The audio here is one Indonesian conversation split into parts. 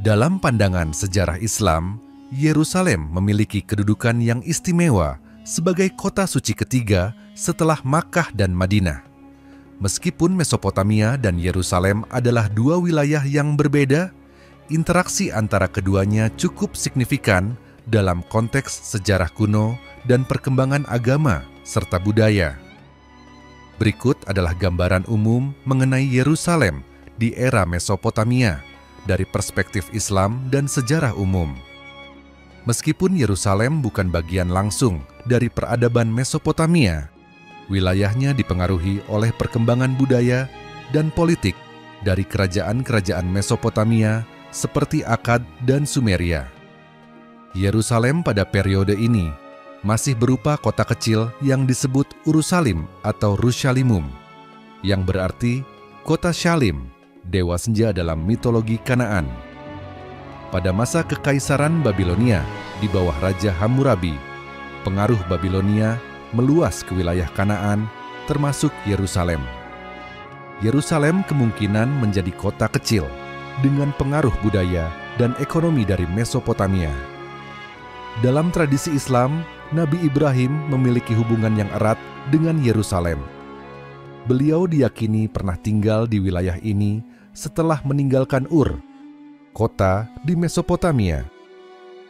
Dalam pandangan sejarah Islam, Yerusalem memiliki kedudukan yang istimewa sebagai kota suci ketiga setelah Makkah dan Madinah. Meskipun Mesopotamia dan Yerusalem adalah dua wilayah yang berbeda, interaksi antara keduanya cukup signifikan dalam konteks sejarah kuno dan perkembangan agama serta budaya. Berikut adalah gambaran umum mengenai Yerusalem di era Mesopotamia dari perspektif Islam dan sejarah umum. Meskipun Yerusalem bukan bagian langsung dari peradaban Mesopotamia, wilayahnya dipengaruhi oleh perkembangan budaya dan politik dari kerajaan-kerajaan Mesopotamia seperti Akkad dan Sumeria. Yerusalem pada periode ini masih berupa kota kecil yang disebut Urusalim atau Rushalimum, yang berarti kota Shalim, dewa senja dalam mitologi Kanaan. Pada masa Kekaisaran Babilonia di bawah Raja Hammurabi, pengaruh Babilonia meluas ke wilayah Kanaan, termasuk Yerusalem. Yerusalem kemungkinan menjadi kota kecil dengan pengaruh budaya dan ekonomi dari Mesopotamia. Dalam tradisi Islam, Nabi Ibrahim memiliki hubungan yang erat dengan Yerusalem. Beliau diyakini pernah tinggal di wilayah ini setelah meninggalkan Ur, kota di Mesopotamia.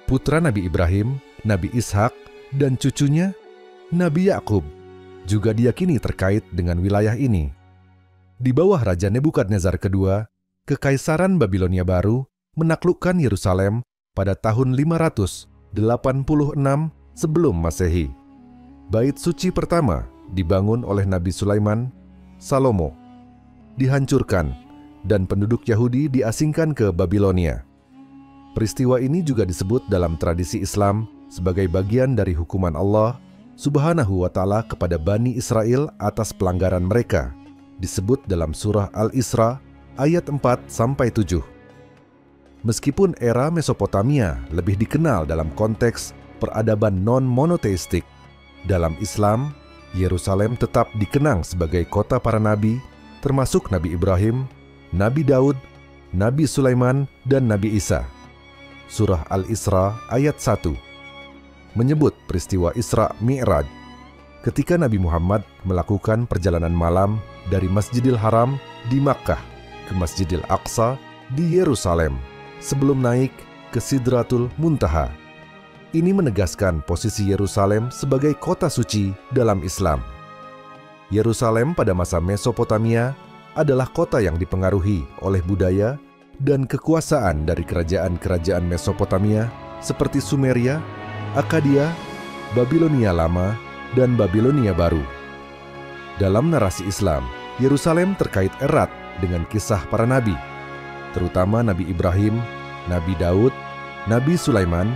Putra Nabi Ibrahim, Nabi Ishak, dan cucunya, Nabi Yakub, juga diyakini terkait dengan wilayah ini. Di bawah Raja Nebukadnezar II, Kekaisaran Babilonia baru menaklukkan Yerusalem pada tahun 586 sebelum Masehi. Bait suci pertama dibangun oleh Nabi Sulaiman, Salomo, dihancurkan, dan penduduk Yahudi diasingkan ke Babilonia. Peristiwa ini juga disebut dalam tradisi Islam sebagai bagian dari hukuman Allah Subhanahu wa Ta'ala kepada Bani Israel atas pelanggaran mereka, disebut dalam surah Al-Isra ayat 4-7. Meskipun era Mesopotamia lebih dikenal dalam konteks peradaban non-monoteistik, dalam Islam, Yerusalem tetap dikenang sebagai kota para nabi, termasuk Nabi Ibrahim, Nabi Daud, Nabi Sulaiman, dan Nabi Isa. Surah Al-Isra ayat 1 menyebut peristiwa Isra Mi'raj, ketika Nabi Muhammad melakukan perjalanan malam dari Masjidil Haram di Makkah ke Masjidil Aqsa di Yerusalem sebelum naik ke Sidratul Muntaha. Ini menegaskan posisi Yerusalem sebagai kota suci dalam Islam. Yerusalem pada masa Mesopotamia adalah kota yang dipengaruhi oleh budaya dan kekuasaan dari kerajaan-kerajaan Mesopotamia seperti Sumeria, Akkadia, Babilonia Lama, dan Babilonia Baru. Dalam narasi Islam, Yerusalem terkait erat dengan kisah para nabi, terutama Nabi Ibrahim, Nabi Daud, Nabi Sulaiman,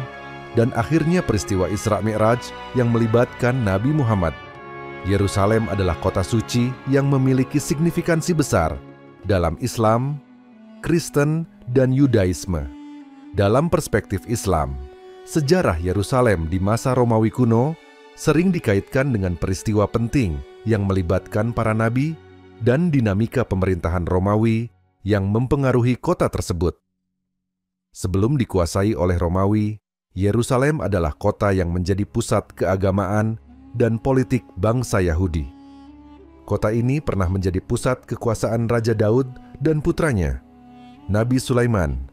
dan akhirnya peristiwa Isra Mi'raj yang melibatkan Nabi Muhammad. Yerusalem adalah kota suci yang memiliki signifikansi besar dalam Islam, Kristen, dan Yudaisme. Dalam perspektif Islam, sejarah Yerusalem di masa Romawi kuno sering dikaitkan dengan peristiwa penting yang melibatkan para nabi dan dinamika pemerintahan Romawi yang mempengaruhi kota tersebut. Sebelum dikuasai oleh Romawi, Yerusalem adalah kota yang menjadi pusat keagamaan dan politik bangsa Yahudi. Kota ini pernah menjadi pusat kekuasaan Raja Daud dan putranya, Nabi Sulaiman,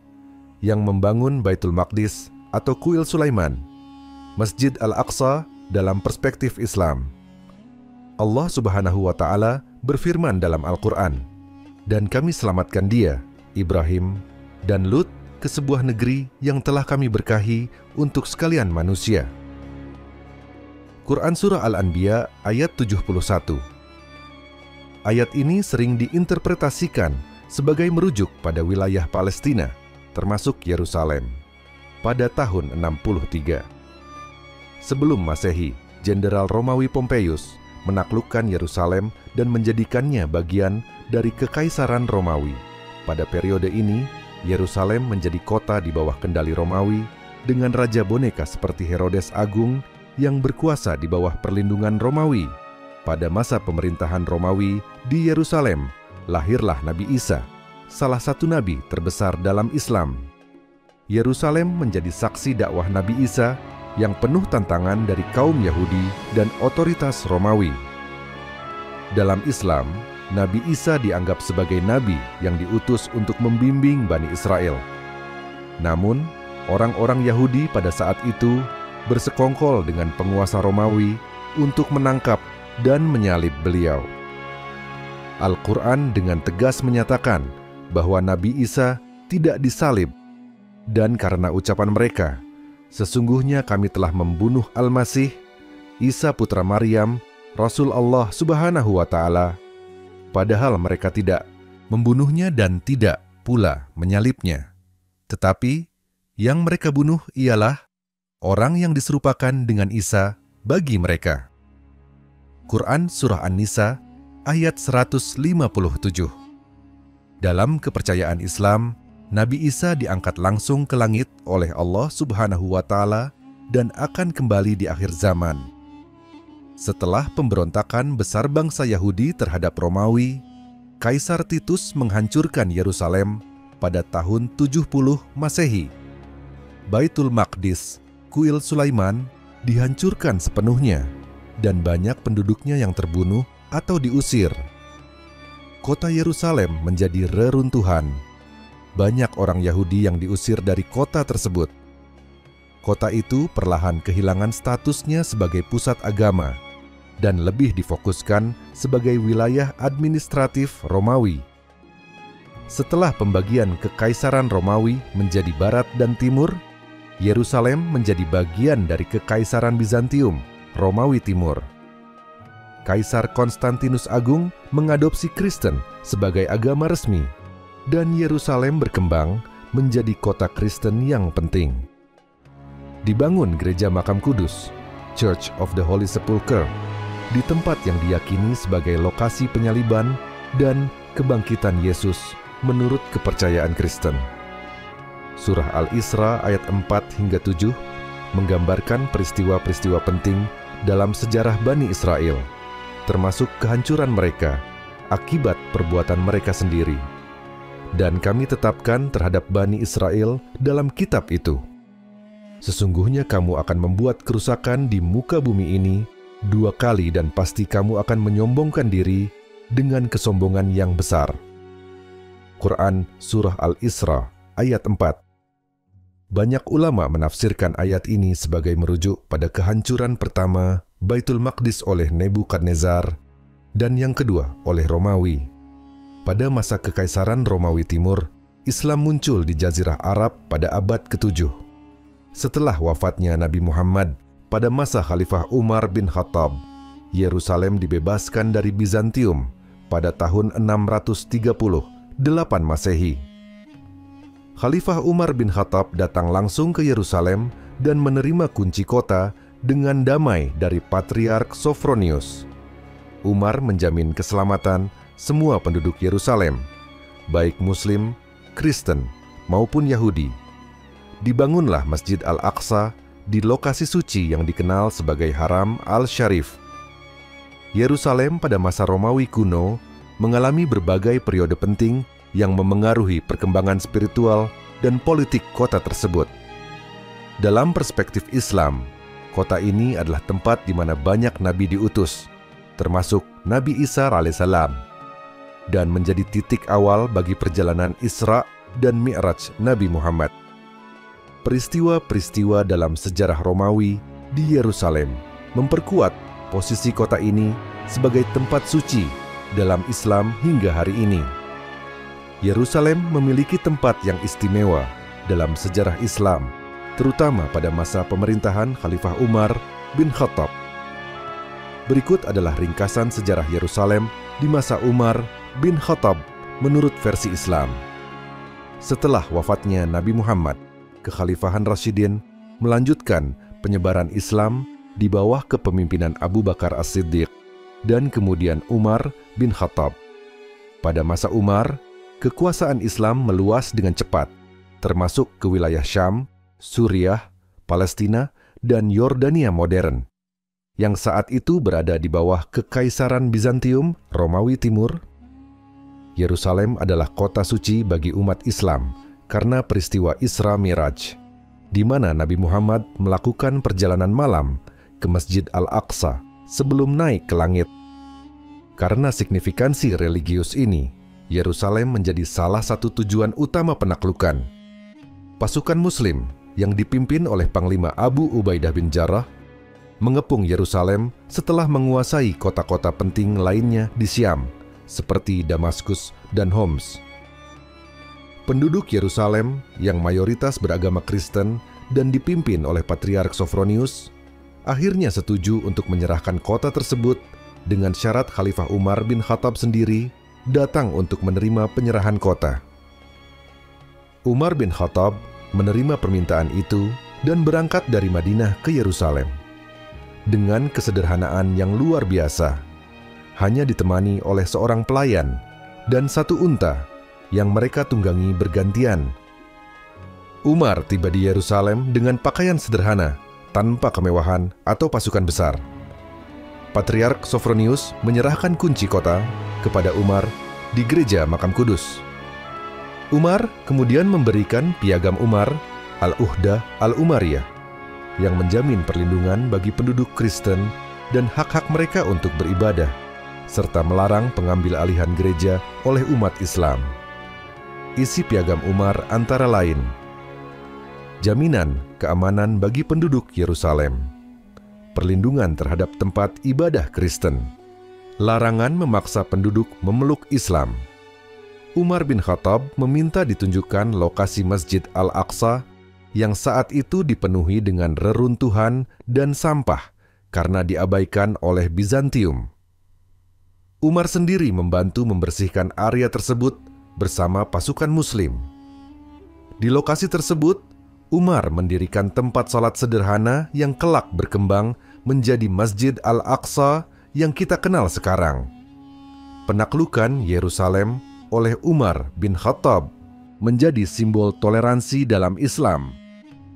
yang membangun Baitul Maqdis atau Kuil Sulaiman, Masjid Al-Aqsa dalam perspektif Islam. Allah Subhanahu wa Ta'ala berfirman dalam Al-Quran, "Dan kami selamatkan dia, Ibrahim, dan Lut ke sebuah negeri yang telah kami berkahi untuk sekalian manusia." Quran Surah Al-Anbiya ayat 71. Ayat ini sering diinterpretasikan sebagai merujuk pada wilayah Palestina, termasuk Yerusalem, pada tahun 63. Sebelum Masehi, Jenderal Romawi Pompeius menaklukkan Yerusalem dan menjadikannya bagian dari Kekaisaran Romawi. Pada periode ini, Yerusalem menjadi kota di bawah kendali Romawi dengan raja boneka seperti Herodes Agung yang berkuasa di bawah perlindungan Romawi. Pada masa pemerintahan Romawi di Yerusalem, lahirlah Nabi Isa, salah satu nabi terbesar dalam Islam. Yerusalem menjadi saksi dakwah Nabi Isa yang penuh tantangan dari kaum Yahudi dan otoritas Romawi. Dalam Islam, Nabi Isa dianggap sebagai nabi yang diutus untuk membimbing Bani Israel. Namun, orang-orang Yahudi pada saat itu bersekongkol dengan penguasa Romawi untuk menangkap dan menyalib beliau. Al-Quran dengan tegas menyatakan bahwa Nabi Isa tidak disalib, dan karena ucapan mereka, "Sesungguhnya kami telah membunuh Al-Masih, Isa putra Maryam, Rasul Allah Subhanahu wa Ta'ala," padahal mereka tidak membunuhnya dan tidak pula menyalibnya. Tetapi yang mereka bunuh ialah orang yang diserupakan dengan Isa bagi mereka. Quran Surah An-Nisa ayat 157. Dalam kepercayaan Islam, Nabi Isa diangkat langsung ke langit oleh Allah Subhanahu wa Ta'ala dan akan kembali di akhir zaman. Setelah pemberontakan besar bangsa Yahudi terhadap Romawi, Kaisar Titus menghancurkan Yerusalem pada tahun 70 Masehi. Baitul Maqdis, kuil Sulaiman, dihancurkan sepenuhnya dan banyak penduduknya yang terbunuh atau diusir. Kota Yerusalem menjadi reruntuhan. Banyak orang Yahudi yang diusir dari kota tersebut. Kota itu perlahan kehilangan statusnya sebagai pusat agama dan lebih difokuskan sebagai wilayah administratif Romawi. Setelah pembagian Kekaisaran Romawi menjadi Barat dan Timur, Yerusalem menjadi bagian dari Kekaisaran Bizantium, Romawi Timur. Kaisar Konstantinus Agung mengadopsi Kristen sebagai agama resmi, dan Yerusalem berkembang menjadi kota Kristen yang penting. Dibangun gereja Makam Kudus, Church of the Holy Sepulchre, di tempat yang diyakini sebagai lokasi penyaliban dan kebangkitan Yesus menurut kepercayaan Kristen. Surah Al-Isra ayat 4-7 menggambarkan peristiwa-peristiwa penting dalam sejarah Bani Israel, termasuk kehancuran mereka akibat perbuatan mereka sendiri. Dan kami tetapkan terhadap Bani Israel dalam kitab itu, "Sesungguhnya kamu akan membuat kerusakan di muka bumi ini 2 kali dan pasti kamu akan menyombongkan diri dengan kesombongan yang besar." Quran Surah Al-Isra ayat 4. Banyak ulama menafsirkan ayat ini sebagai merujuk pada kehancuran pertama Baitul Maqdis oleh Nebukadnezar dan yang kedua oleh Romawi. Pada masa Kekaisaran Romawi Timur, Islam muncul di Jazirah Arab pada abad ke-7. Setelah wafatnya Nabi Muhammad pada masa Khalifah Umar bin Khattab, Yerusalem dibebaskan dari Bizantium pada tahun 638 Masehi. Khalifah Umar bin Khattab datang langsung ke Yerusalem dan menerima kunci kota dengan damai dari Patriark Sophronius. Umar menjamin keselamatan semua penduduk Yerusalem, baik Muslim, Kristen, maupun Yahudi. Dibangunlah Masjid Al-Aqsa di lokasi suci yang dikenal sebagai Haram Al-Syarif. Yerusalem pada masa Romawi kuno mengalami berbagai periode penting yang memengaruhi perkembangan spiritual dan politik kota tersebut. Dalam perspektif Islam, kota ini adalah tempat di mana banyak nabi diutus, termasuk Nabi Isa alaihissalam, dan menjadi titik awal bagi perjalanan Isra dan Mi'raj Nabi Muhammad. Peristiwa-peristiwa dalam sejarah Romawi di Yerusalem memperkuat posisi kota ini sebagai tempat suci dalam Islam hingga hari ini. Yerusalem memiliki tempat yang istimewa dalam sejarah Islam, terutama pada masa pemerintahan Khalifah Umar bin Khattab. Berikut adalah ringkasan sejarah Yerusalem di masa Umar bin Khattab menurut versi Islam. Setelah wafatnya Nabi Muhammad, Kekhalifahan Rasyidin melanjutkan penyebaran Islam di bawah kepemimpinan Abu Bakar As-Siddiq dan kemudian Umar bin Khattab. Pada masa Umar, kekuasaan Islam meluas dengan cepat, termasuk ke wilayah Syam, Suriah, Palestina, dan Yordania modern, yang saat itu berada di bawah Kekaisaran Bizantium, Romawi Timur. Yerusalem adalah kota suci bagi umat Islam karena peristiwa Isra Miraj, di mana Nabi Muhammad melakukan perjalanan malam ke Masjid Al-Aqsa sebelum naik ke langit. Karena signifikansi religius ini, Yerusalem menjadi salah satu tujuan utama penaklukan. Pasukan Muslim yang dipimpin oleh Panglima Abu Ubaidah bin Jarrah mengepung Yerusalem setelah menguasai kota-kota penting lainnya di Syam, seperti Damaskus dan Homs. Penduduk Yerusalem yang mayoritas beragama Kristen dan dipimpin oleh Patriark Sophronius akhirnya setuju untuk menyerahkan kota tersebut dengan syarat Khalifah Umar bin Khattab sendiri datang untuk menerima penyerahan kota. Umar bin Khattab menerima permintaan itu dan berangkat dari Madinah ke Yerusalem dengan kesederhanaan yang luar biasa, hanya ditemani oleh seorang pelayan dan satu unta yang mereka tunggangi bergantian. Umar tiba di Yerusalem dengan pakaian sederhana, tanpa kemewahan atau pasukan besar. Patriark Sophronius menyerahkan kunci kota kepada Umar di gereja Makam Kudus. Umar kemudian memberikan piagam Umar Al-Uhdah Al-Umariyah yang menjamin perlindungan bagi penduduk Kristen dan hak-hak mereka untuk beribadah, serta melarang pengambil alihan gereja oleh umat Islam. Isi piagam Umar antara lain: jaminan keamanan bagi penduduk Yerusalem, perlindungan terhadap tempat ibadah Kristen, larangan memaksa penduduk memeluk Islam. Umar bin Khattab meminta ditunjukkan lokasi Masjid Al-Aqsa yang saat itu dipenuhi dengan reruntuhan dan sampah karena diabaikan oleh Bizantium. Umar sendiri membantu membersihkan area tersebut bersama pasukan Muslim. Di lokasi tersebut, Umar mendirikan tempat salat sederhana yang kelak berkembang menjadi Masjid Al-Aqsa yang kita kenal sekarang. Penaklukan Yerusalem oleh Umar bin Khattab menjadi simbol toleransi dalam Islam.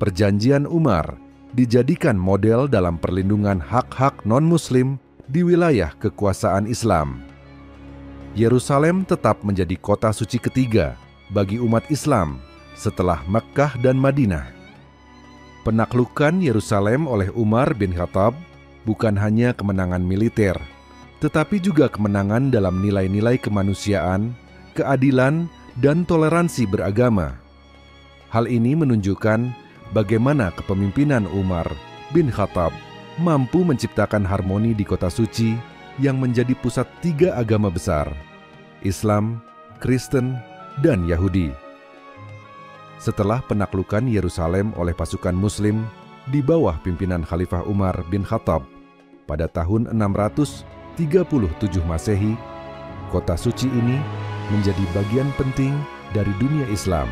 Perjanjian Umar dijadikan model dalam perlindungan hak-hak non-Muslim di wilayah kekuasaan Islam. Yerusalem tetap menjadi kota suci ketiga bagi umat Islam setelah Mekkah dan Madinah. Penaklukan Yerusalem oleh Umar bin Khattab bukan hanya kemenangan militer, tetapi juga kemenangan dalam nilai-nilai kemanusiaan, keadilan, dan toleransi beragama. Hal ini menunjukkan bagaimana kepemimpinan Umar bin Khattab mampu menciptakan harmoni di kota suci yang menjadi pusat tiga agama besar, Islam, Kristen, dan Yahudi. Setelah penaklukan Yerusalem oleh pasukan Muslim di bawah pimpinan Khalifah Umar bin Khattab pada tahun 637 Masehi, kota suci ini menjadi bagian penting dari dunia Islam.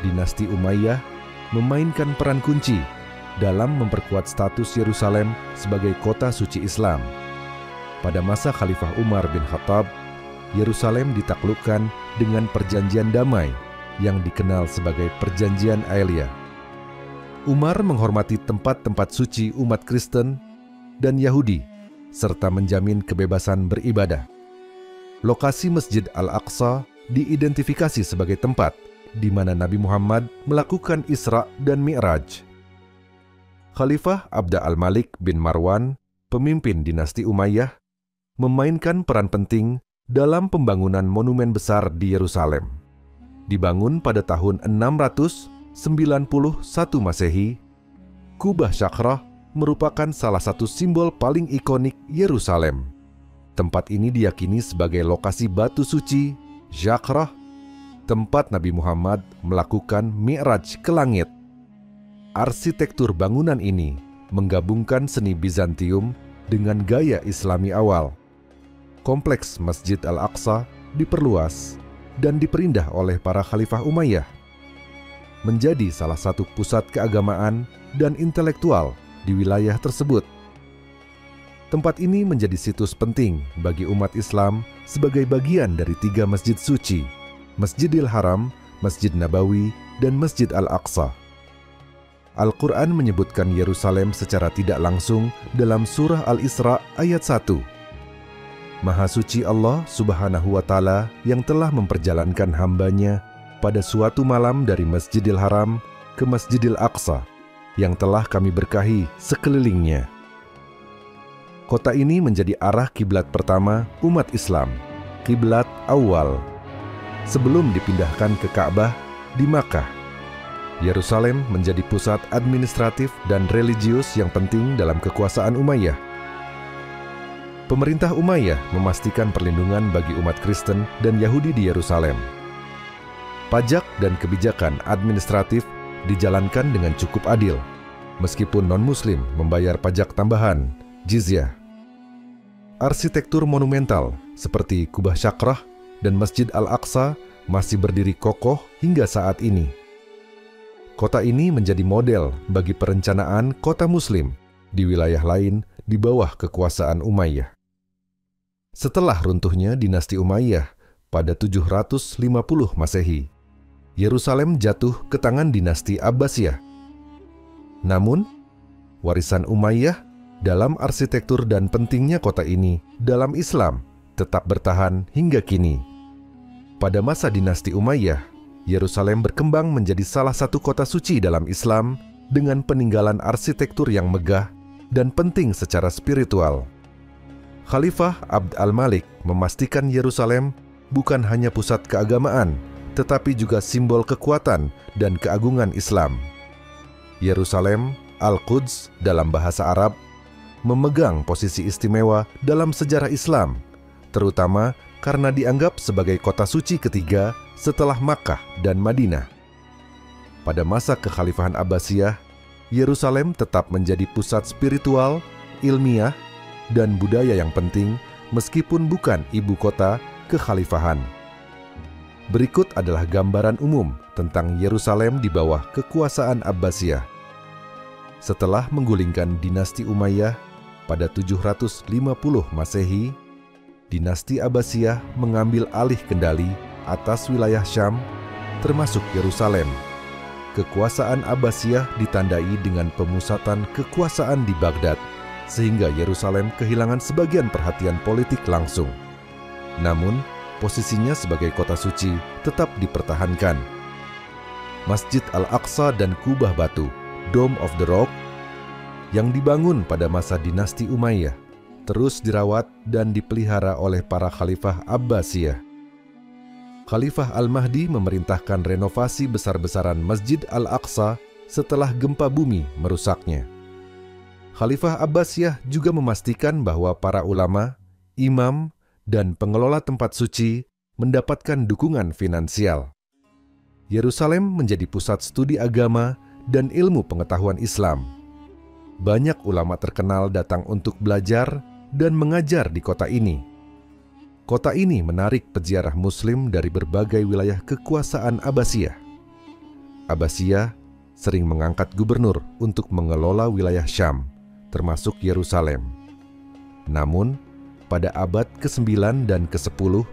Dinasti Umayyah memainkan peran kunci dalam memperkuat status Yerusalem sebagai kota suci Islam. Pada masa Khalifah Umar bin Khattab, Yerusalem ditaklukkan dengan perjanjian damai yang dikenal sebagai Perjanjian Aelia. Umar menghormati tempat-tempat suci umat Kristen dan Yahudi, serta menjamin kebebasan beribadah. Lokasi Masjid Al-Aqsa diidentifikasi sebagai tempat di mana Nabi Muhammad melakukan Isra dan Mi'raj. Khalifah Abda al-Malik bin Marwan, pemimpin dinasti Umayyah, memainkan peran penting dalam pembangunan monumen besar di Yerusalem. Dibangun pada tahun 691 Masehi, Kubah Syakrah merupakan salah satu simbol paling ikonik Yerusalem. Tempat ini diyakini sebagai lokasi batu suci, Syakrah, tempat Nabi Muhammad melakukan Mi'raj ke langit. Arsitektur bangunan ini menggabungkan seni Bizantium dengan gaya Islami awal. Kompleks Masjid Al-Aqsa diperluas dan diperindah oleh para Khalifah Umayyah, menjadi salah satu pusat keagamaan dan intelektual di wilayah tersebut. Tempat ini menjadi situs penting bagi umat Islam sebagai bagian dari tiga masjid suci, Masjidil Haram, Masjid Nabawi, dan Masjid Al-Aqsa. Al-Quran menyebutkan Yerusalem secara tidak langsung dalam surah Al-Isra ayat 1. Maha suci Allah Subhanahu wa Ta'ala yang telah memperjalankan hambanya pada suatu malam dari Masjidil Haram ke Masjidil Aqsa yang telah kami berkahi sekelilingnya. Kota ini menjadi arah kiblat pertama umat Islam, kiblat awal, sebelum dipindahkan ke Ka'bah di Makkah. Yerusalem menjadi pusat administratif dan religius yang penting dalam kekuasaan Umayyah. Pemerintah Umayyah memastikan perlindungan bagi umat Kristen dan Yahudi di Yerusalem. Pajak dan kebijakan administratif dijalankan dengan cukup adil, meskipun non-Muslim membayar pajak tambahan, jizyah. Arsitektur monumental seperti Kubah Syakrah dan Masjid Al-Aqsa masih berdiri kokoh hingga saat ini. Kota ini menjadi model bagi perencanaan kota Muslim di wilayah lain di bawah kekuasaan Umayyah. Setelah runtuhnya dinasti Umayyah pada 750 Masehi, Yerusalem jatuh ke tangan dinasti Abbasiyah. Namun, warisan Umayyah dalam arsitektur dan pentingnya kota ini dalam Islam tetap bertahan hingga kini. Pada masa dinasti Umayyah, Yerusalem berkembang menjadi salah satu kota suci dalam Islam dengan peninggalan arsitektur yang megah dan penting secara spiritual. Khalifah Abd al-Malik memastikan Yerusalem bukan hanya pusat keagamaan, tetapi juga simbol kekuatan dan keagungan Islam. Yerusalem, Al-Quds dalam bahasa Arab, memegang posisi istimewa dalam sejarah Islam, terutama karena dianggap sebagai kota suci ketiga setelah Makkah dan Madinah. Pada masa kekhalifahan Abbasiyah, Yerusalem tetap menjadi pusat spiritual, ilmiah, dan budaya yang penting meskipun bukan ibu kota kekhalifahan. Berikut adalah gambaran umum tentang Yerusalem di bawah kekuasaan Abbasiyah. Setelah menggulingkan dinasti Umayyah pada 750 Masehi, dinasti Abbasiyah mengambil alih kendali atas wilayah Syam, termasuk Yerusalem. Kekuasaan Abbasiyah ditandai dengan pemusatan kekuasaan di Baghdad, sehingga Yerusalem kehilangan sebagian perhatian politik langsung. Namun, posisinya sebagai kota suci tetap dipertahankan. Masjid Al-Aqsa dan Kubah Batu, Dome of the Rock, yang dibangun pada masa dinasti Umayyah, terus dirawat dan dipelihara oleh para khalifah Abbasiyah. Khalifah Al-Mahdi memerintahkan renovasi besar-besaran Masjid Al-Aqsa setelah gempa bumi merusaknya. Khalifah Abbasiyah juga memastikan bahwa para ulama, imam, dan pengelola tempat suci mendapatkan dukungan finansial. Yerusalem menjadi pusat studi agama dan ilmu pengetahuan Islam. Banyak ulama terkenal datang untuk belajar dan mengajar di kota ini. Kota ini menarik peziarah Muslim dari berbagai wilayah kekuasaan Abbasiyah. Abbasiyah sering mengangkat gubernur untuk mengelola wilayah Syam, termasuk Yerusalem. Namun, pada abad ke-9 dan ke-10,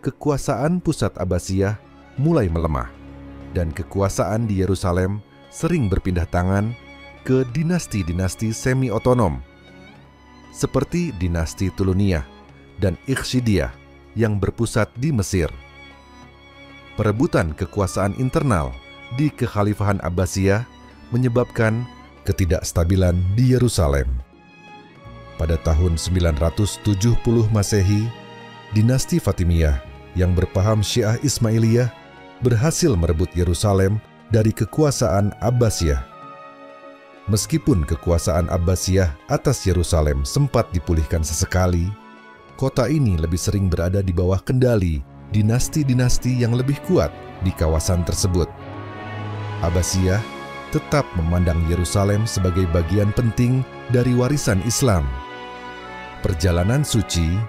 kekuasaan pusat Abbasiyah mulai melemah, dan kekuasaan di Yerusalem sering berpindah tangan ke dinasti-dinasti semi-otonom, seperti dinasti Tuluniyah dan Ikhshidiyah yang berpusat di Mesir. Perebutan kekuasaan internal di kekhalifahan Abbasiyah menyebabkan ketidakstabilan di Yerusalem. Pada tahun 970 Masehi, dinasti Fatimiyah yang berpaham Syiah Ismailiyah berhasil merebut Yerusalem dari kekuasaan Abbasiyah. Meskipun kekuasaan Abbasiyah atas Yerusalem sempat dipulihkan sesekali, kota ini lebih sering berada di bawah kendali dinasti-dinasti yang lebih kuat di kawasan tersebut. Abbasiyah tetap memandang Yerusalem sebagai bagian penting dari warisan Islam. Perjalanan suci,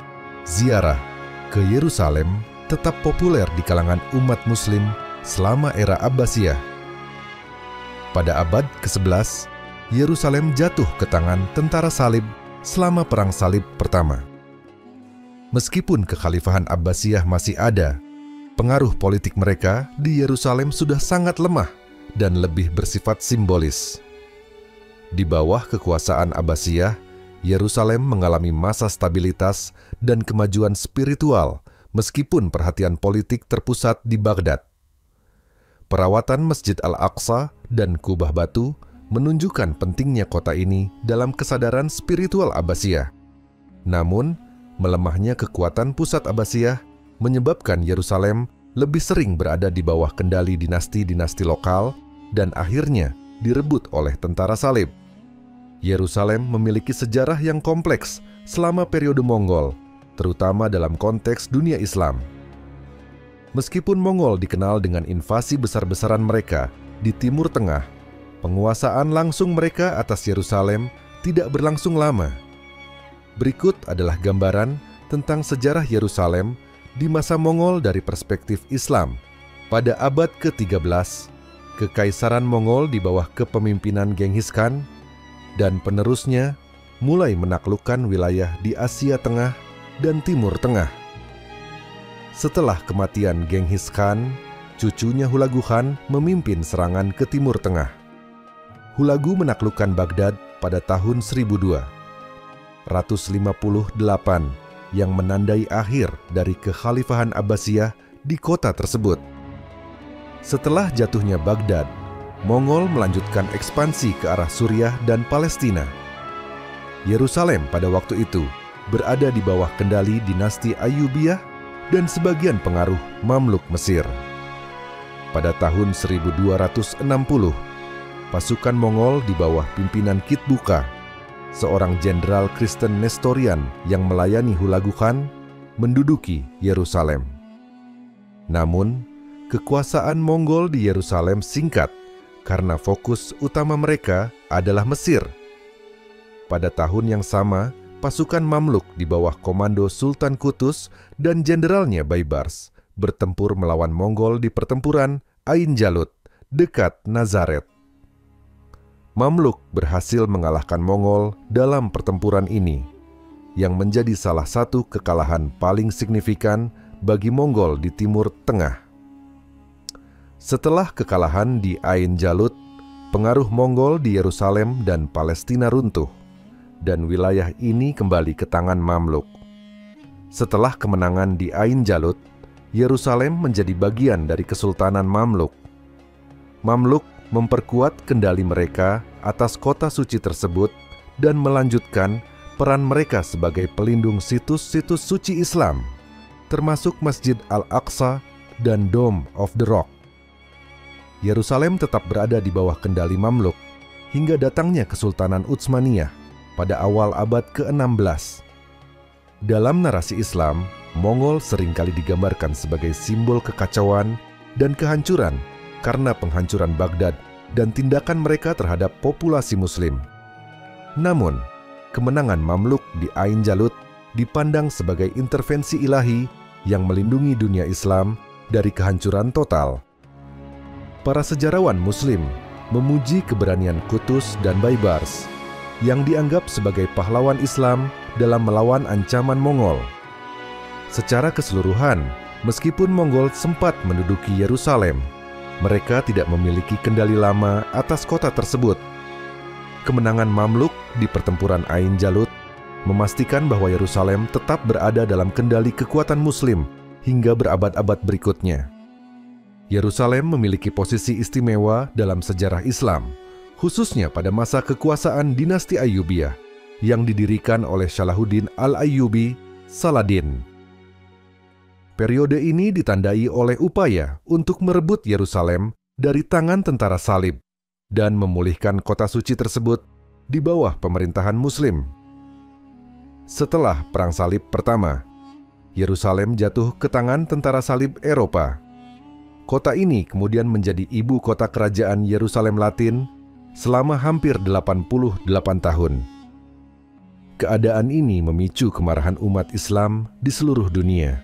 ziarah ke Yerusalem tetap populer di kalangan umat Muslim selama era Abbasiyah. Pada abad ke-11, Yerusalem jatuh ke tangan tentara salib selama Perang Salib Pertama. Meskipun kekhalifahan Abbasiyah masih ada, pengaruh politik mereka di Yerusalem sudah sangat lemah dan lebih bersifat simbolis. Di bawah kekuasaan Abbasiyah, Yerusalem mengalami masa stabilitas dan kemajuan spiritual meskipun perhatian politik terpusat di Baghdad. Perawatan Masjid Al-Aqsa dan Kubah Batu menunjukkan pentingnya kota ini dalam kesadaran spiritual Abbasiyah. Namun, melemahnya kekuatan pusat Abbasiyah menyebabkan Yerusalem lebih sering berada di bawah kendali dinasti-dinasti lokal dan akhirnya direbut oleh tentara salib. Yerusalem memiliki sejarah yang kompleks selama periode Mongol, terutama dalam konteks dunia Islam. Meskipun Mongol dikenal dengan invasi besar-besaran mereka di Timur Tengah, penguasaan langsung mereka atas Yerusalem tidak berlangsung lama. Berikut adalah gambaran tentang sejarah Yerusalem di masa Mongol dari perspektif Islam. Pada abad ke-13, Kekaisaran Mongol di bawah kepemimpinan Genghis Khan dan penerusnya mulai menaklukkan wilayah di Asia Tengah dan Timur Tengah. Setelah kematian Genghis Khan, cucunya Hulagu Khan memimpin serangan ke Timur Tengah. Hulagu menaklukkan Baghdad pada tahun 1002, 158, yang menandai akhir dari kekhalifahan Abbasiyah di kota tersebut. Setelah jatuhnya Baghdad, Mongol melanjutkan ekspansi ke arah Suriah dan Palestina. Yerusalem pada waktu itu berada di bawah kendali dinasti Ayyubiyah dan sebagian pengaruh Mamluk Mesir. Pada tahun 1260, pasukan Mongol di bawah pimpinan Kitbuka, seorang jenderal Kristen Nestorian yang melayani Hulagu Khan, menduduki Yerusalem. Namun, kekuasaan Mongol di Yerusalem singkat karena fokus utama mereka adalah Mesir. Pada tahun yang sama, pasukan Mamluk di bawah komando Sultan Qutus dan jenderalnya Baibars bertempur melawan Mongol di pertempuran Ain Jalut dekat Nazaret. Mamluk berhasil mengalahkan Mongol dalam pertempuran ini, yang menjadi salah satu kekalahan paling signifikan bagi Mongol di Timur Tengah. Setelah kekalahan di Ain Jalut, pengaruh Mongol di Yerusalem dan Palestina runtuh, dan wilayah ini kembali ke tangan Mamluk. Setelah kemenangan di Ain Jalut, Yerusalem menjadi bagian dari Kesultanan Mamluk. Mamluk memperkuat kendali mereka atas kota suci tersebut dan melanjutkan peran mereka sebagai pelindung situs-situs suci Islam, termasuk Masjid Al-Aqsa dan Dome of the Rock. Yerusalem tetap berada di bawah kendali Mamluk hingga datangnya Kesultanan Utsmaniyah pada awal abad ke-16. Dalam narasi Islam, Mongol seringkali digambarkan sebagai simbol kekacauan dan kehancuran karena penghancuran Baghdad dan tindakan mereka terhadap populasi Muslim. Namun, kemenangan Mamluk di Ain Jalut dipandang sebagai intervensi ilahi yang melindungi dunia Islam dari kehancuran total. Para sejarawan Muslim memuji keberanian Qutus dan Baibars yang dianggap sebagai pahlawan Islam dalam melawan ancaman Mongol. Secara keseluruhan, meskipun Mongol sempat menduduki Yerusalem, mereka tidak memiliki kendali lama atas kota tersebut. Kemenangan Mamluk di pertempuran Ain Jalut memastikan bahwa Yerusalem tetap berada dalam kendali kekuatan Muslim hingga berabad-abad berikutnya. Yerusalem memiliki posisi istimewa dalam sejarah Islam, khususnya pada masa kekuasaan dinasti Ayyubiyah yang didirikan oleh Salahuddin Al-Ayyubi Saladin. Periode ini ditandai oleh upaya untuk merebut Yerusalem dari tangan tentara salib dan memulihkan kota suci tersebut di bawah pemerintahan Muslim. Setelah Perang Salib Pertama, Yerusalem jatuh ke tangan tentara salib Eropa. Kota ini kemudian menjadi ibu kota kerajaan Yerusalem Latin selama hampir 88 tahun. Keadaan ini memicu kemarahan umat Islam di seluruh dunia.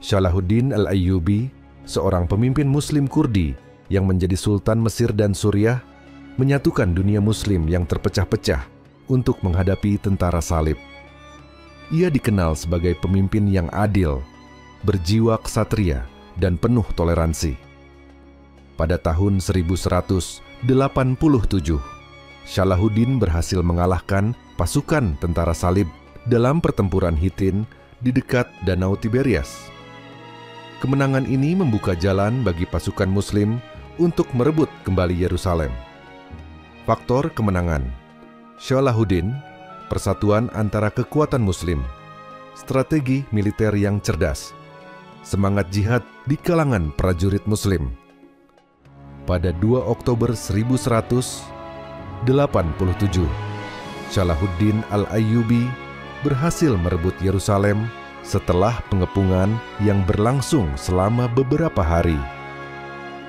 Salahuddin Al-Ayyubi, seorang pemimpin Muslim Kurdi yang menjadi Sultan Mesir dan Suriah, menyatukan dunia Muslim yang terpecah-pecah untuk menghadapi tentara salib. Ia dikenal sebagai pemimpin yang adil, berjiwa ksatria, dan penuh toleransi. Pada tahun 1187, Salahuddin berhasil mengalahkan pasukan tentara salib dalam pertempuran Hittin di dekat Danau Tiberias. Kemenangan ini membuka jalan bagi pasukan Muslim untuk merebut kembali Yerusalem. Faktor kemenangan: Salahuddin, persatuan antara kekuatan Muslim, strategi militer yang cerdas, semangat jihad di kalangan prajurit Muslim. Pada 2 Oktober 1187, Salahuddin Al-Ayyubi berhasil merebut Yerusalem setelah pengepungan yang berlangsung selama beberapa hari.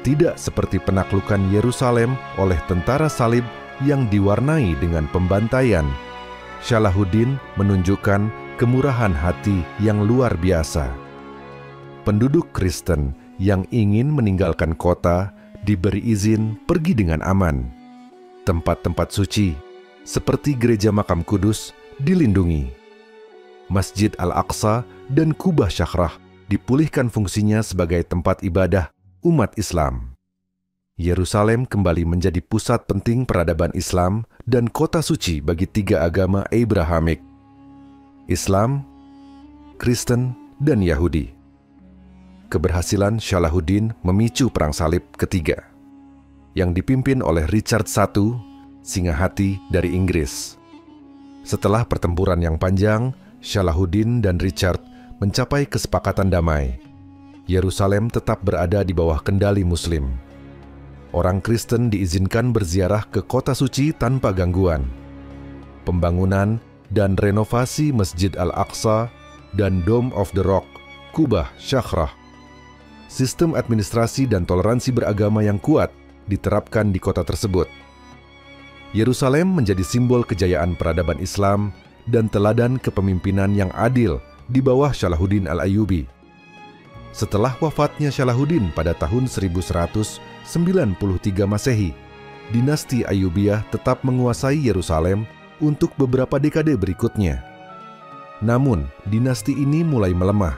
Tidak seperti penaklukan Yerusalem oleh tentara salib yang diwarnai dengan pembantaian, Salahuddin menunjukkan kemurahan hati yang luar biasa. Penduduk Kristen yang ingin meninggalkan kota diberi izin pergi dengan aman. Tempat-tempat suci, seperti gereja Makam Kudus, dilindungi. Masjid Al-Aqsa dan Kubah Syahrah dipulihkan fungsinya sebagai tempat ibadah umat Islam. Yerusalem kembali menjadi pusat penting peradaban Islam dan kota suci bagi 3 agama Abrahamik: Islam, Kristen, dan Yahudi. Keberhasilan Salahuddin memicu Perang Salib ketiga, yang dipimpin oleh Richard I, Singa Hati dari Inggris. Setelah pertempuran yang panjang, Salahuddin dan Richard mencapai kesepakatan damai. Yerusalem tetap berada di bawah kendali Muslim. Orang Kristen diizinkan berziarah ke kota suci tanpa gangguan. Pembangunan dan renovasi Masjid Al-Aqsa dan Dome of the Rock, Kubah Syahrah. Sistem administrasi dan toleransi beragama yang kuat diterapkan di kota tersebut. Yerusalem menjadi simbol kejayaan peradaban Islam dan teladan kepemimpinan yang adil di bawah Salahuddin Al-Ayyubi. Setelah wafatnya Salahuddin pada tahun 1193 Masehi, dinasti Ayyubiyah tetap menguasai Yerusalem untuk beberapa dekade berikutnya. Namun, dinasti ini mulai melemah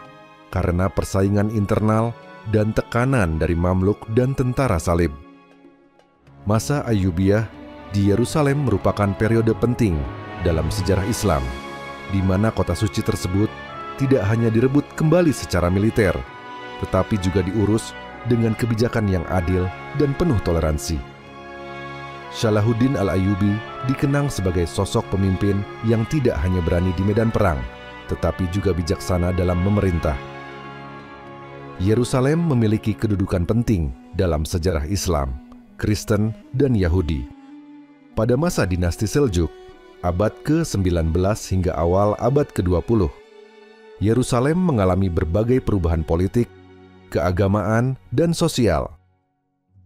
karena persaingan internal dan tekanan dari Mamluk dan tentara salib. Masa Ayyubiyah di Yerusalem merupakan periode penting dalam sejarah Islam, di mana kota suci tersebut tidak hanya direbut kembali secara militer, tetapi juga diurus dengan kebijakan yang adil dan penuh toleransi. Salahuddin Al-Ayyubi dikenang sebagai sosok pemimpin yang tidak hanya berani di medan perang, tetapi juga bijaksana dalam memerintah. Yerusalem memiliki kedudukan penting dalam sejarah Islam, Kristen, dan Yahudi. Pada masa dinasti Seljuk, abad ke-19 hingga awal abad ke-20, Yerusalem mengalami berbagai perubahan politik, keagamaan, dan sosial.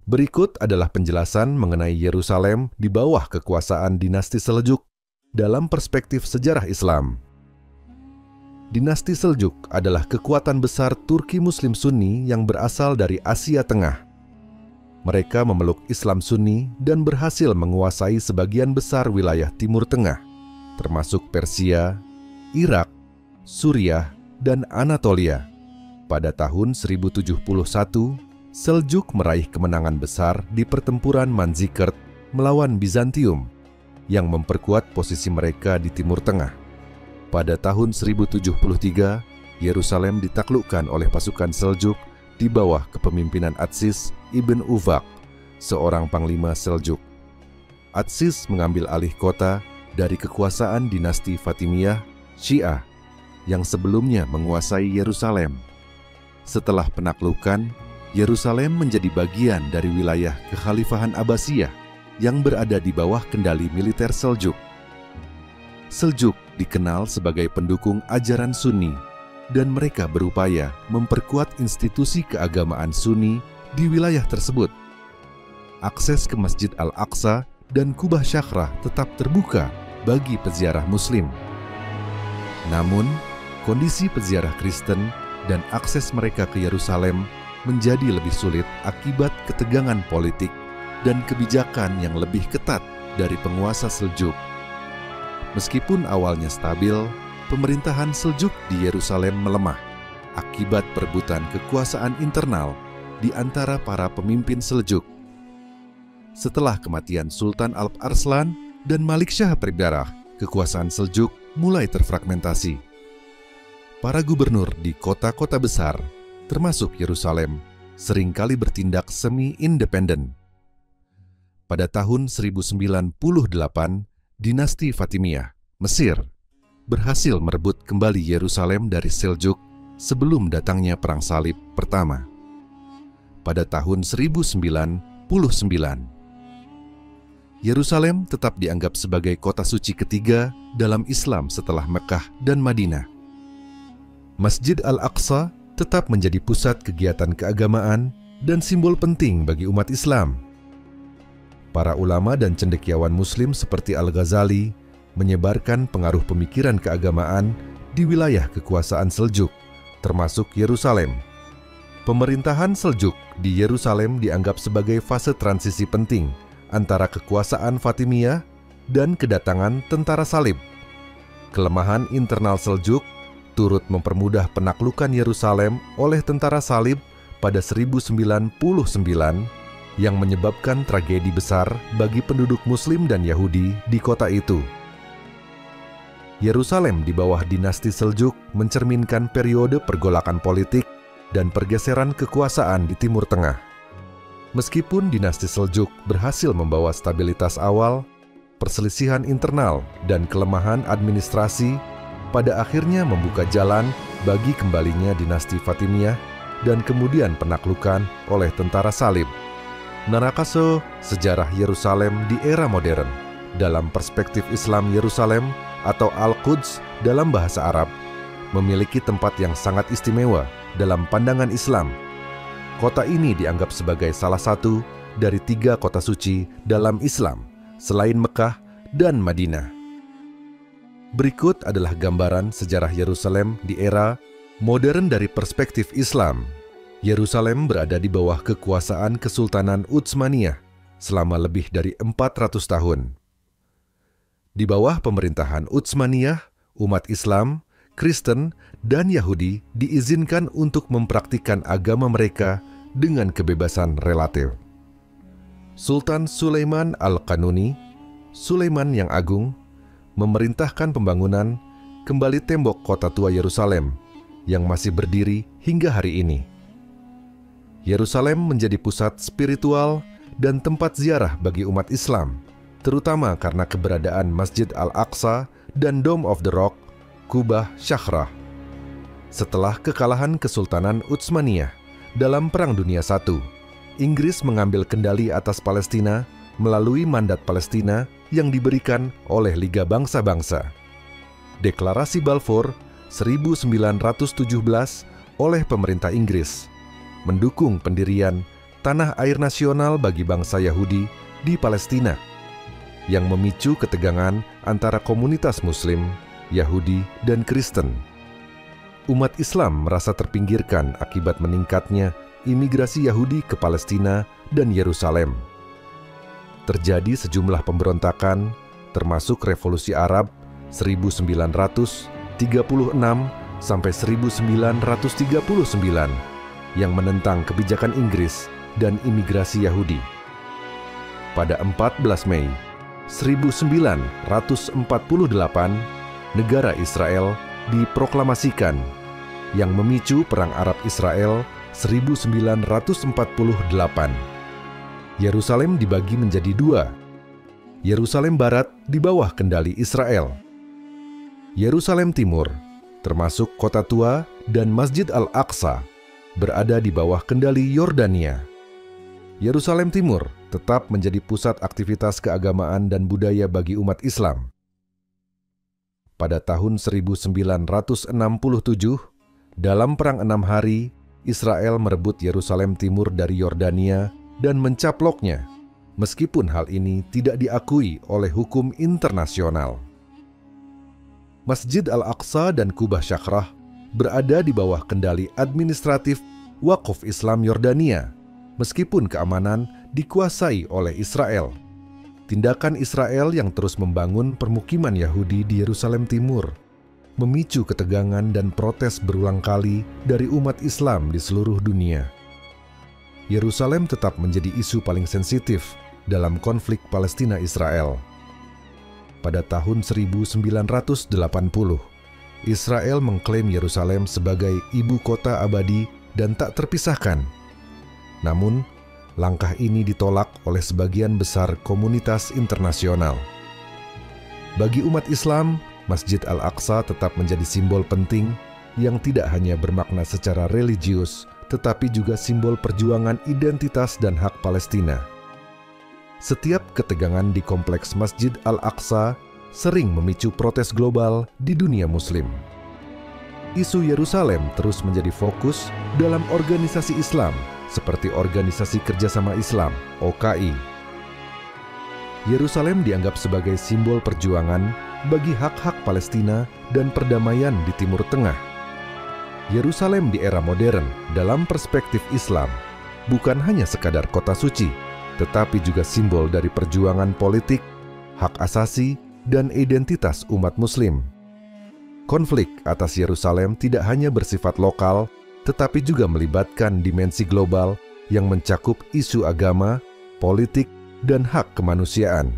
Berikut adalah penjelasan mengenai Yerusalem di bawah kekuasaan dinasti Seljuk dalam perspektif sejarah Islam. Dinasti Seljuk adalah kekuatan besar Turki Muslim Sunni yang berasal dari Asia Tengah. Mereka memeluk Islam Sunni dan berhasil menguasai sebagian besar wilayah Timur Tengah, termasuk Persia, Irak, Suriah, dan Anatolia. Pada tahun 1071, Seljuk meraih kemenangan besar di pertempuran Manzikert melawan Bizantium, yang memperkuat posisi mereka di Timur Tengah. Pada tahun 1073, Yerusalem ditaklukkan oleh pasukan Seljuk di bawah kepemimpinan Atsis ibn Uvaq, seorang panglima Seljuk. Atsis mengambil alih kota dari kekuasaan dinasti Fatimiyah Syiah yang sebelumnya menguasai Yerusalem. Setelah penaklukan, Yerusalem menjadi bagian dari wilayah Kekhalifahan Abbasiyah yang berada di bawah kendali militer Seljuk. Seljuk dikenal sebagai pendukung ajaran Sunni, dan mereka berupaya memperkuat institusi keagamaan Sunni di wilayah tersebut. Akses ke Masjid Al-Aqsa dan Kubah Syahrah tetap terbuka bagi peziarah Muslim. Namun, kondisi peziarah Kristen dan akses mereka ke Yerusalem menjadi lebih sulit akibat ketegangan politik dan kebijakan yang lebih ketat dari penguasa Seljuk. Meskipun awalnya stabil, pemerintahan Seljuk di Yerusalem melemah akibat perebutan kekuasaan internal di antara para pemimpin Seljuk. Setelah kematian Sultan Alp Arslan dan Malik Shah Peribdarah, kekuasaan Seljuk mulai terfragmentasi. Para gubernur di kota-kota besar termasuk Yerusalem, seringkali bertindak semi-independen. Pada tahun 1098, dinasti Fatimiyah, Mesir, berhasil merebut kembali Yerusalem dari Seljuk sebelum datangnya Perang Salib pertama. Pada tahun 1099, Yerusalem tetap dianggap sebagai kota suci ketiga dalam Islam setelah Mekah dan Madinah. Masjid Al-Aqsa tetap menjadi pusat kegiatan keagamaan dan simbol penting bagi umat Islam. Para ulama dan cendekiawan Muslim seperti Al-Ghazali menyebarkan pengaruh pemikiran keagamaan di wilayah kekuasaan Seljuk, termasuk Yerusalem. Pemerintahan Seljuk di Yerusalem dianggap sebagai fase transisi penting antara kekuasaan Fatimiyah dan kedatangan tentara salib. Kelemahan internal Seljuk turut mempermudah penaklukan Yerusalem oleh tentara salib pada 1099 yang menyebabkan tragedi besar bagi penduduk Muslim dan Yahudi di kota itu. Yerusalem di bawah dinasti Seljuk mencerminkan periode pergolakan politik dan pergeseran kekuasaan di Timur Tengah. Meskipun dinasti Seljuk berhasil membawa stabilitas awal, perselisihan internal dan kelemahan administrasi pada akhirnya membuka jalan bagi kembalinya dinasti Fatimiyah dan kemudian penaklukan oleh tentara salib. Narakaso Sejarah Yerusalem di Era Modern dalam perspektif Islam Yerusalem atau Al-Quds dalam bahasa Arab memiliki tempat yang sangat istimewa dalam pandangan Islam. Kota ini dianggap sebagai salah satu dari 3 kota suci dalam Islam selain Mekah dan Madinah. Berikut adalah gambaran sejarah Yerusalem di era modern dari perspektif Islam. Yerusalem berada di bawah kekuasaan Kesultanan Utsmaniyah selama lebih dari 400 tahun. Di bawah pemerintahan Utsmaniyah, umat Islam, Kristen, dan Yahudi diizinkan untuk mempraktikkan agama mereka dengan kebebasan relatif. Sultan Sulaiman Al-Qanuni, Sulaiman yang Agung, memerintahkan pembangunan kembali tembok kota tua Yerusalem yang masih berdiri hingga hari ini. Yerusalem menjadi pusat spiritual dan tempat ziarah bagi umat Islam, terutama karena keberadaan Masjid Al-Aqsa dan Dome of the Rock, Kubah Syakhrah. Setelah kekalahan Kesultanan Utsmaniyah dalam Perang Dunia I, Inggris mengambil kendali atas Palestina melalui mandat Palestina yang diberikan oleh Liga Bangsa-Bangsa. Deklarasi Balfour 1917 oleh pemerintah Inggris mendukung pendirian tanah air nasional bagi bangsa Yahudi di Palestina, yang memicu ketegangan antara komunitas Muslim, Yahudi, dan Kristen. Umat Islam merasa terpinggirkan akibat meningkatnya imigrasi Yahudi ke Palestina dan Yerusalem. Terjadi sejumlah pemberontakan, termasuk Revolusi Arab 1936 sampai 1939 yang menentang kebijakan Inggris dan imigrasi Yahudi. Pada 14 Mei 1948, negara Israel diproklamasikan yang memicu Perang Arab Israel 1948. Yerusalem dibagi menjadi 2. Yerusalem Barat di bawah kendali Israel. Yerusalem Timur, termasuk Kota Tua dan Masjid Al-Aqsa, berada di bawah kendali Yordania. Yerusalem Timur tetap menjadi pusat aktivitas keagamaan dan budaya bagi umat Islam. Pada tahun 1967, dalam Perang 6 Hari, Israel merebut Yerusalem Timur dari Yordania dan mencaploknya, meskipun hal ini tidak diakui oleh hukum internasional. Masjid Al-Aqsa dan Kubah Syakhrah berada di bawah kendali administratif Waqf Islam Yordania, meskipun keamanan dikuasai oleh Israel. Tindakan Israel yang terus membangun permukiman Yahudi di Yerusalem Timur memicu ketegangan dan protes berulang kali dari umat Islam di seluruh dunia. Yerusalem tetap menjadi isu paling sensitif dalam konflik Palestina-Israel. Pada tahun 1980, Israel mengklaim Yerusalem sebagai ibu kota abadi dan tak terpisahkan. Namun, langkah ini ditolak oleh sebagian besar komunitas internasional. Bagi umat Islam, Masjid Al-Aqsa tetap menjadi simbol penting yang tidak hanya bermakna secara religius, tetapi juga simbol perjuangan identitas dan hak Palestina. Setiap ketegangan di kompleks Masjid Al-Aqsa sering memicu protes global di dunia Muslim. Isu Yerusalem terus menjadi fokus dalam organisasi Islam seperti Organisasi Kerjasama Islam (OKI). Yerusalem dianggap sebagai simbol perjuangan bagi hak-hak Palestina dan perdamaian di Timur Tengah. Yerusalem di era modern dalam perspektif Islam bukan hanya sekadar kota suci, tetapi juga simbol dari perjuangan politik, hak asasi, dan identitas umat Muslim. Konflik atas Yerusalem tidak hanya bersifat lokal, tetapi juga melibatkan dimensi global yang mencakup isu agama, politik, dan hak kemanusiaan.